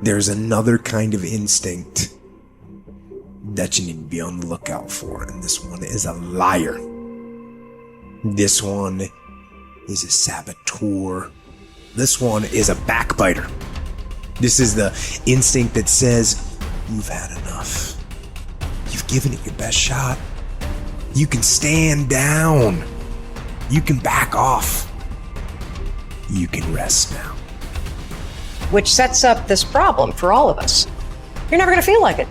there's another kind of instinct that you need to be on the lookout for, and this one is a liar. This one is a saboteur. This one is a backbiter. This is the instinct that says, you've had enough. You've given it your best shot. You can stand down. You can back off. You can rest now. Which sets up this problem for all of us. You're never gonna feel like it.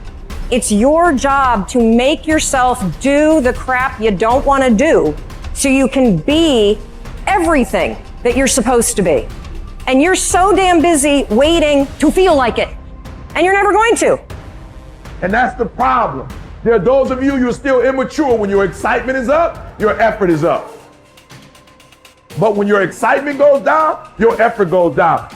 It's your job to make yourself do the crap you don't wanna do so you can be everything that you're supposed to be. And you're so damn busy waiting to feel like it. And you're never going to. And that's the problem. There are those of you, you're still immature. When your excitement is up, your effort is up. But when your excitement goes down, your effort goes down.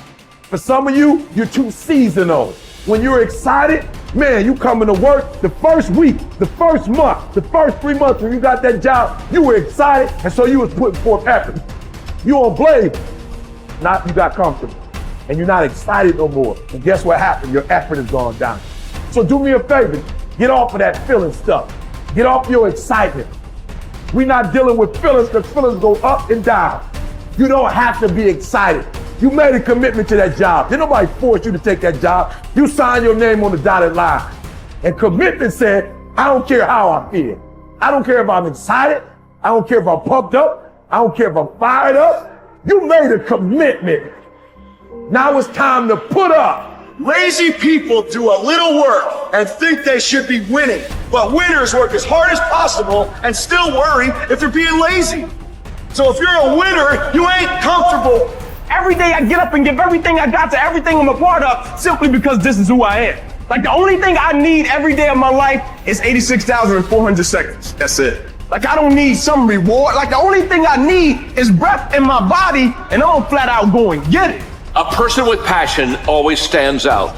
For some of you, you're too seasonal. When you're excited, man, you coming to work the first week, the first month, the first 3 months when you got that job, you were excited, and so you was putting forth effort. You on blade, not you got comfortable, and you're not excited no more. And guess what happened? Your effort has gone down. So do me a favor, get off of that feeling stuff. Get off your excitement. We're not dealing with feelings because feelings go up and down. You don't have to be excited. You made a commitment to that job. Did nobody force you to take that job? You signed your name on the dotted line. And commitment said, I don't care how I feel. I don't care if I'm excited. I don't care if I'm pumped up. I don't care if I'm fired up. You made a commitment. Now it's time to put up. Lazy people do a little work and think they should be winning, but winners work as hard as possible and still worry if they're being lazy. So if you're a winner, you ain't comfortable. Every day I get up and give everything I got to everything I'm a part of simply because this is who I am. Like the only thing I need every day of my life is 86,400 seconds. That's it. Like I don't need some reward. Like the only thing I need is breath in my body and I'm flat out going get it. A person with passion always stands out.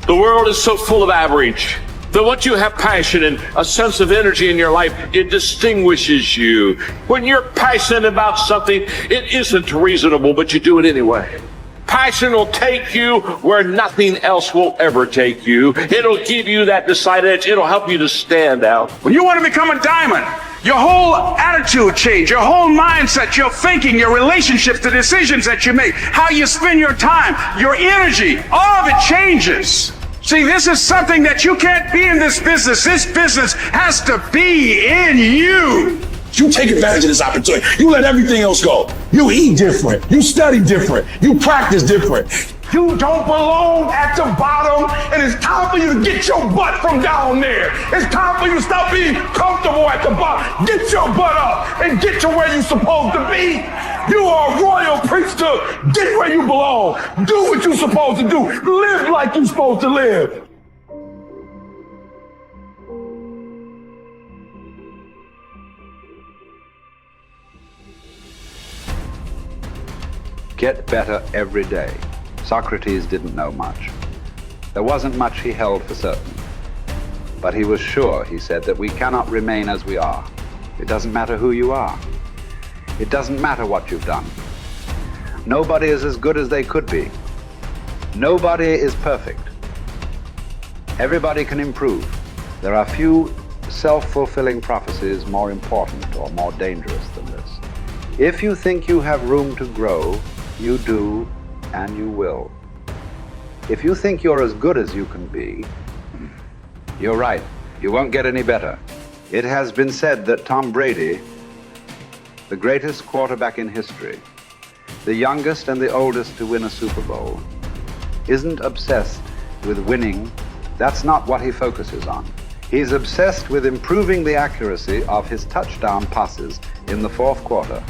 The world is so full of average that once you have passion and a sense of energy in your life, it distinguishes you. When you're passionate about something, it isn't reasonable, but you do it anyway. Passion will take you where nothing else will ever take you. It'll give you that decided edge. It'll help you to stand out. When you want to become a diamond, your whole attitude change, your whole mindset, your thinking, your relationships, the decisions that you make, how you spend your time, your energy, all of it changes. See, this is something that you can't be in this business. This business has to be in you. You take advantage of this opportunity. You let everything else go. You eat different. You study different. You practice different. You don't belong at the bottom, and it's time for you to get your butt from down there. It's time for you to stop being comfortable at the bottom. Get your butt up and get to where you're supposed to be. You are a royal priesthood. Get where you belong. Do what you're supposed to do. Live like you're supposed to live. Get better every day. Socrates didn't know much. There wasn't much he held for certain. But he was sure, he said, that we cannot remain as we are. It doesn't matter who you are. It doesn't matter what you've done. Nobody is as good as they could be. Nobody is perfect. Everybody can improve. There are few self-fulfilling prophecies more important or more dangerous than this. If you think you have room to grow, you do, and you will. If you think you're as good as you can be, you're right. You won't get any better. It has been said that Tom Brady, the greatest quarterback in history, the youngest and the oldest to win a Super Bowl, isn't obsessed with winning. That's not what he focuses on. He's obsessed with improving the accuracy of his touchdown passes in the fourth quarter.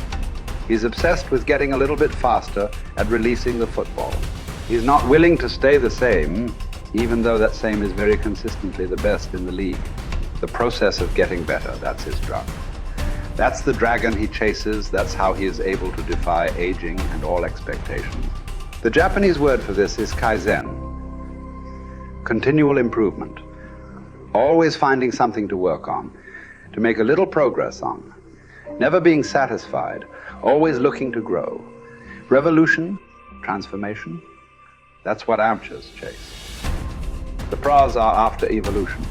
He's obsessed with getting a little bit faster at releasing the football. He's not willing to stay the same, even though that same is very consistently the best in the league. The process of getting better, that's his drug. That's the dragon he chases. That's how he is able to defy aging and all expectations. The Japanese word for this is kaizen, continual improvement. Always finding something to work on, to make a little progress on. Never being satisfied, always looking to grow. Revolution, transformation, That's what amateurs chase. The pros are after evolution.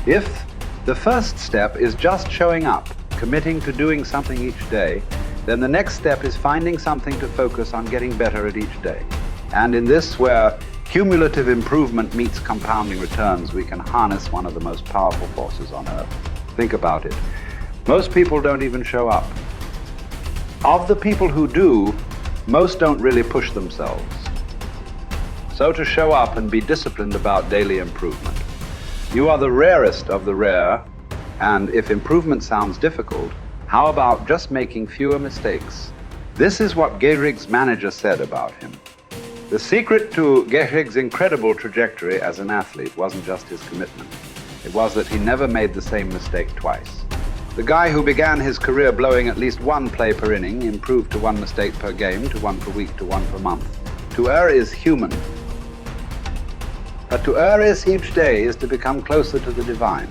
If the first step is just showing up, committing to doing something each day, then the next step is finding something to focus on getting better at each day. And in this, where cumulative improvement meets compounding returns, we can harness one of the most powerful forces on earth. Think about it. Most people don't even show up. Of the people who do, most don't really push themselves. So to show up and be disciplined about daily improvement. You are the rarest of the rare, and if improvement sounds difficult, how about just making fewer mistakes? This is what Gehrig's manager said about him. The secret to Gehrig's incredible trajectory as an athlete wasn't just his commitment. It was that he never made the same mistake twice. The guy who began his career blowing at least one play per inning improved to one mistake per game, to one per week, to one per month. To err is human. But to err is each day is to become closer to the divine.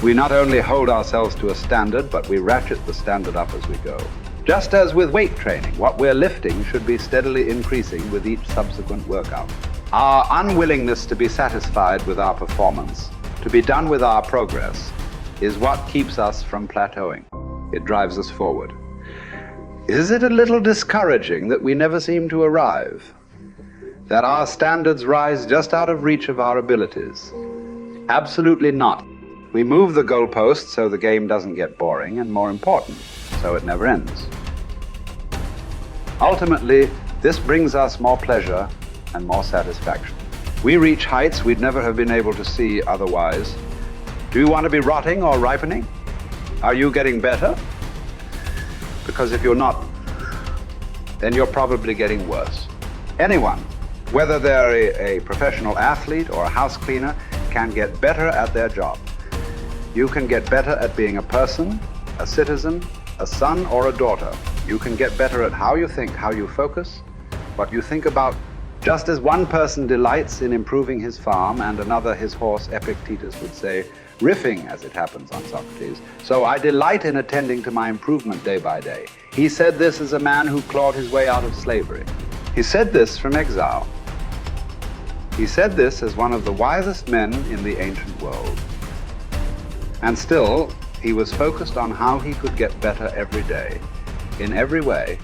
We not only hold ourselves to a standard, but we ratchet the standard up as we go. Just as with weight training, what we're lifting should be steadily increasing with each subsequent workout. Our unwillingness to be satisfied with our performance, to be done with our progress, is what keeps us from plateauing. It drives us forward. Is it a little discouraging that we never seem to arrive? That our standards rise just out of reach of our abilities? Absolutely not. We move the goalpost so the game doesn't get boring, and more important, so it never ends. Ultimately, this brings us more pleasure and more satisfaction. We reach heights we'd never have been able to see otherwise. Do you want to be rotting or ripening? Are you getting better? Because if you're not, then you're probably getting worse. Anyone, whether they're a professional athlete or a house cleaner, can get better at their job. You can get better at being a person, a citizen, a son or a daughter. You can get better at how you think, how you focus, what you think about. Just as one person delights in improving his farm and another his horse, Epictetus would say, riffing as it happens on Socrates, so I delight in attending to my improvement day by day. He said this as a man who clawed his way out of slavery. He said this from exile. He said this as one of the wisest men in the ancient world. And still, he was focused on how he could get better every day, in every way.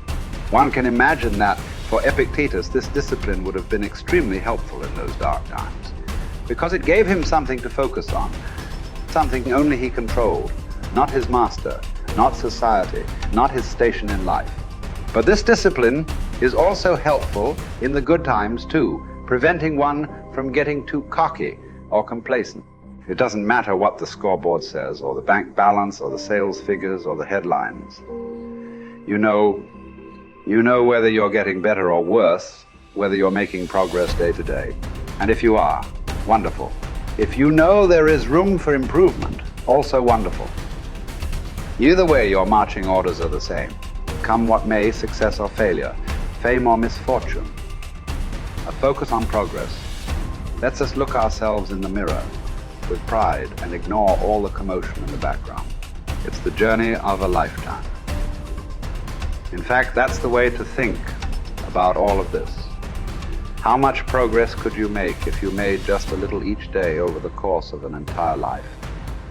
One can imagine that for Epictetus, this discipline would have been extremely helpful in those dark times, because it gave him something to focus on, something only he controlled, not his master, not society, not his station in life. But this discipline is also helpful in the good times too, preventing one from getting too cocky or complacent. It doesn't matter what the scoreboard says, or the bank balance, or the sales figures, or the headlines. You know whether you're getting better or worse, whether you're making progress day to day. And if you are, wonderful. If you know there is room for improvement, also wonderful. Either way, your marching orders are the same. Come what may, success or failure, fame or misfortune. A focus on progress lets us look ourselves in the mirror with pride and ignore all the commotion in the background. It's the journey of a lifetime. In fact, that's the way to think about all of this. How much progress could you make if you made just a little each day over the course of an entire life?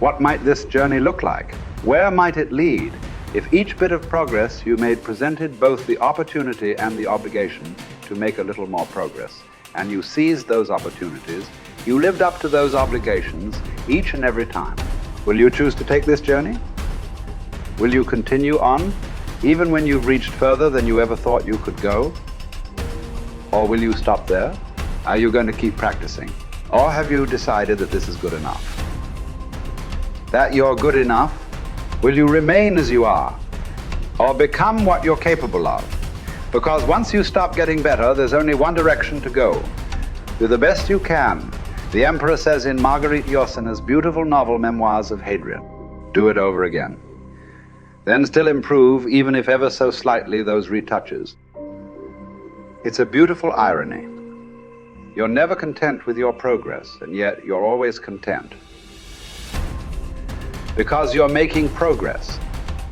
What might this journey look like? Where might it lead if each bit of progress you made presented both the opportunity and the obligation to make a little more progress, and you seized those opportunities, you lived up to those obligations each and every time? Will you choose to take this journey? Will you continue on, even when you've reached further than you ever thought you could go? Or will you stop there? Are you going to keep practicing? Or have you decided that this is good enough? That you're good enough? Will you remain as you are? Or become what you're capable of? Because once you stop getting better, there's only one direction to go. Do the best you can. The Emperor says in Marguerite Yourcenar's beautiful novel Memoirs of Hadrian, do it over again. Then still improve, even if ever so slightly, those retouches. It's a beautiful irony. You're never content with your progress, and yet you're always content. Because you're making progress.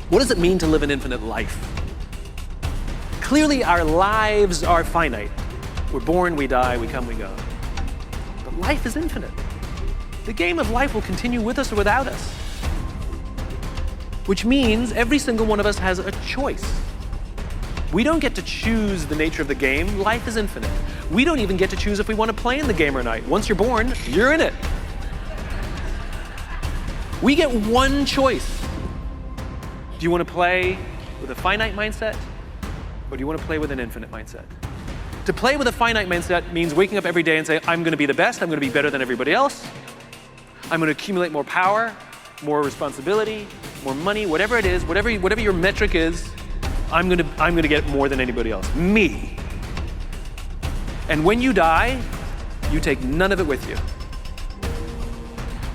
What does it mean to live an infinite life? Clearly, our lives are finite. We're born, we die, we come, we go. But life is infinite. The game of life will continue with us or without us. Which means every single one of us has a choice. We don't get to choose the nature of the game. Life is infinite. We don't even get to choose if we want to play in the game or not. Once you're born, you're in it. We get one choice. Do you want to play with a finite mindset, or do you want to play with an infinite mindset? To play with a finite mindset means waking up every day and say, I'm going to be the best, I'm going to be better than everybody else, I'm going to accumulate more power, more responsibility, more money, whatever it is, whatever your metric is, I'm going to get more than anybody else. Me. And when you die, you take none of it with you.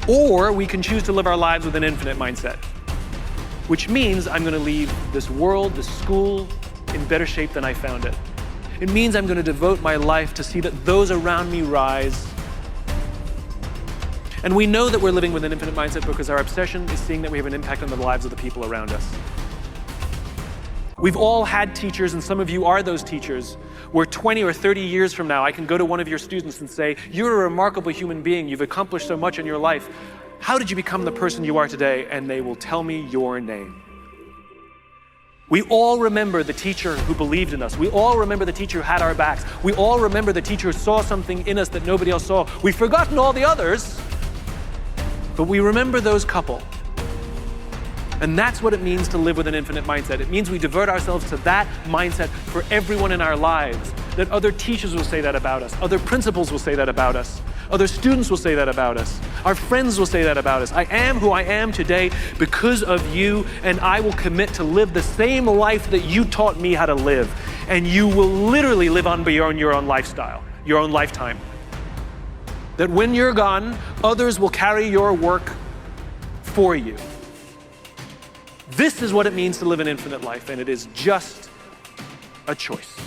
Or we can choose to live our lives with an infinite mindset, which means I'm going to leave this world, this school, in better shape than I found it. It means I'm going to devote my life to see that those around me rise. And we know that we're living with an infinite mindset because our obsession is seeing that we have an impact on the lives of the people around us. We've all had teachers, and some of you are those teachers, where 20 or 30 years from now, I can go to one of your students and say, you're a remarkable human being, you've accomplished so much in your life. How did you become the person you are today? And they will tell me your name. We all remember the teacher who believed in us. We all remember the teacher who had our backs. We all remember the teacher who saw something in us that nobody else saw. We've forgotten all the others, but we remember those couple. And that's what it means to live with an infinite mindset. It means we divert ourselves to that mindset for everyone in our lives. That other teachers will say that about us. Other principals will say that about us. Other students will say that about us. Our friends will say that about us. I am who I am today because of you, and I will commit to live the same life that you taught me how to live. And you will literally live on beyond your own lifestyle, your own lifetime. That when you're gone, others will carry your work for you. This is what it means to live an infinite life, and it is just a choice.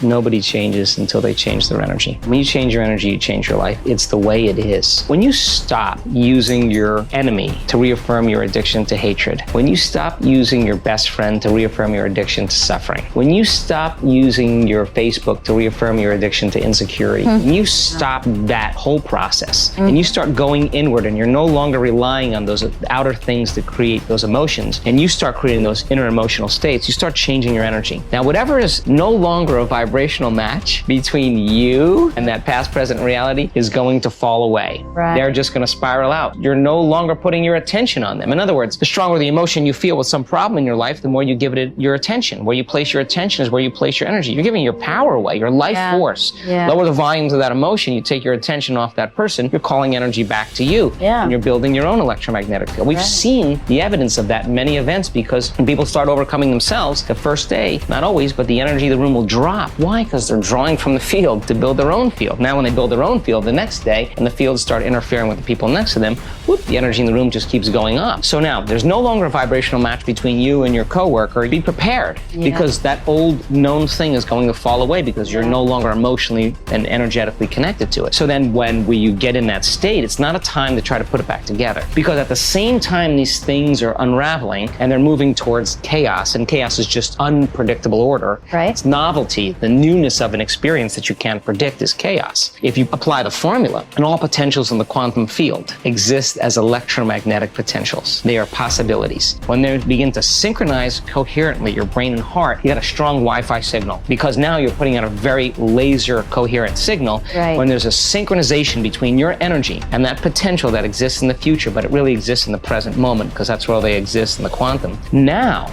Nobody changes until they change their energy. When you change your energy, you change your life. It's the way it is. When you stop using your enemy to reaffirm your addiction to hatred, when you stop using your best friend to reaffirm your addiction to suffering, when you stop using your Facebook to reaffirm your addiction to insecurity, when you stop that whole process and you start going inward and you're no longer relying on those outer things to create those emotions, and you start creating those inner emotional states, you start changing your energy. Now, whatever is no longer a vibrational match between you and that past, present reality is going to fall away. Right. They're just going to spiral out. You're no longer putting your attention on them. In other words, the stronger the emotion you feel with some problem in your life, the more you give it your attention. Where you place your attention is where you place your energy. You're giving your power away, your life force. Yeah. Lower the volumes of that emotion, you take your attention off that person, you're calling energy back to you. Yeah. And you're building your own electromagnetic field. We've seen the evidence of that in many events, because when people start overcoming themselves, the first day, not always, but the energy of the room will drop. Why? Because they're drawing from the field to build their own field. Now when they build their own field the next day and the fields start interfering with the people next to them, whoop, the energy in the room just keeps going up. So now there's no longer a vibrational match between you and your coworker. Be prepared, because that old known thing is going to fall away because you're no longer emotionally and energetically connected to it. So then when you get in that state, it's not a time to try to put it back together, because at the same time these things are unraveling and they're moving towards chaos, and chaos is just unpredictable order. Right. It's novelty, the newness of an experience that you can't predict is chaos. If you apply the formula, and all potentials in the quantum field exist as electromagnetic potentials. They are possibilities. When they begin to synchronize coherently, your brain and heart, you got a strong Wi-Fi signal, because now you're putting out a very laser coherent signal. Right. When there's a synchronization between your energy and that potential that exists in the future, but it really exists in the present moment, because that's where they exist in the quantum. Now,